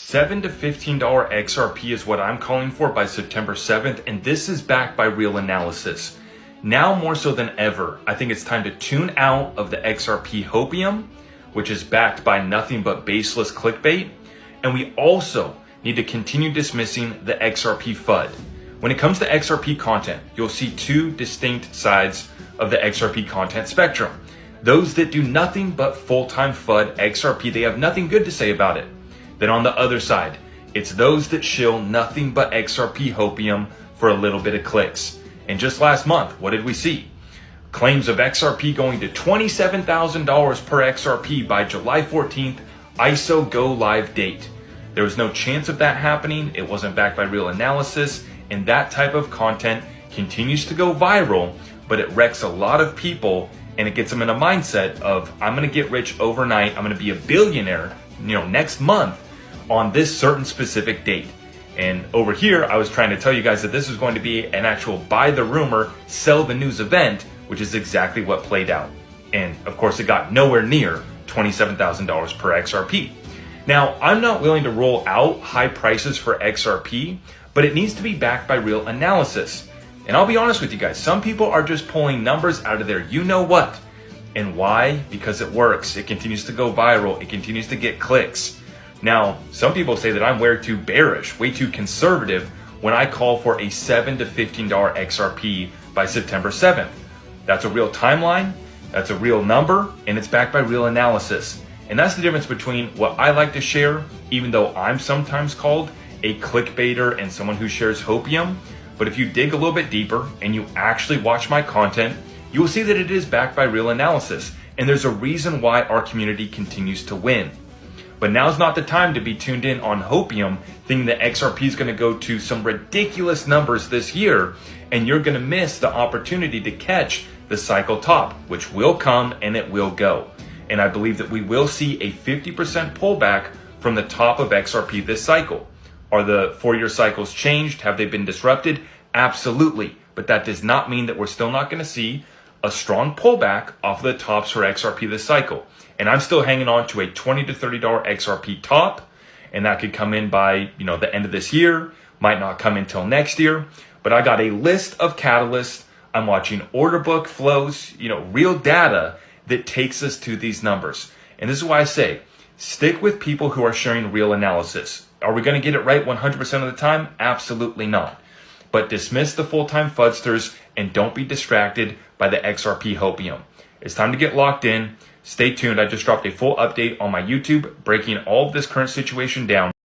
$7 to $15 XRP is what I'm calling for by September 7th, and this is backed by real analysis. Now more so than ever, I think it's time to tune out of the XRP hopium, which is backed by nothing but baseless clickbait, and we also need to continue dismissing the XRP FUD. When it comes to XRP content, you'll see two distinct sides of the XRP content spectrum. Those that do nothing but full-time FUD XRP, they have nothing good to say about it. Then on the other side, it's those that shill nothing but XRP hopium for a little bit of clicks. And just last month, what did we see? Claims of XRP going to $27,000 per XRP by July 14th, ISO go live date. There was no chance of that happening. It wasn't backed by real analysis, and that type of content continues to go viral, but it wrecks a lot of people and it gets them in a mindset of, I'm gonna get rich overnight, I'm gonna be a billionaire, next month on this certain specific date. And over here, I was trying to tell you guys that this was going to be an actual buy the rumor, sell the news event, which is exactly what played out. And of course, it got nowhere near $27,000 per XRP. Now, I'm not willing to roll out high prices for XRP, but it needs to be backed by real analysis. And I'll be honest with you guys, some people are just pulling numbers out of their you-know-what. And why? Because it works. It continues to go viral. It continues to get clicks. Now, some people say that I'm way too bearish, way too conservative when I call for a $7 to $15 XRP by September 7th. That's a real timeline, that's a real number, and it's backed by real analysis. And that's the difference between what I like to share, even though I'm sometimes called a clickbaiter and someone who shares hopium. But if you dig a little bit deeper and you actually watch my content, you will see that it is backed by real analysis. And there's a reason why our community continues to win. But now's not the time to be tuned in on hopium, thinking that XRP is going to go to some ridiculous numbers this year, and you're going to miss the opportunity to catch the cycle top, which will come and it will go. And I believe that we will see a 50% pullback from the top of XRP this cycle. Are the 4-year cycles changed? Have they been disrupted? Absolutely. But that does not mean that we're still not going to see a strong pullback off of the tops for XRP this cycle. And I'm still hanging on to a $20 to $30 XRP top, and that could come in by, the end of this year, might not come until next year. But I got a list of catalysts. I'm watching order book flows, real data that takes us to these numbers. And this is why I say, stick with people who are sharing real analysis. Are we going to get it right 100% of the time? Absolutely not. But dismiss the full-time FUDsters and don't be distracted by the XRP hopium. It's time to get locked in. Stay tuned. I just dropped a full update on my YouTube, breaking all of this current situation down.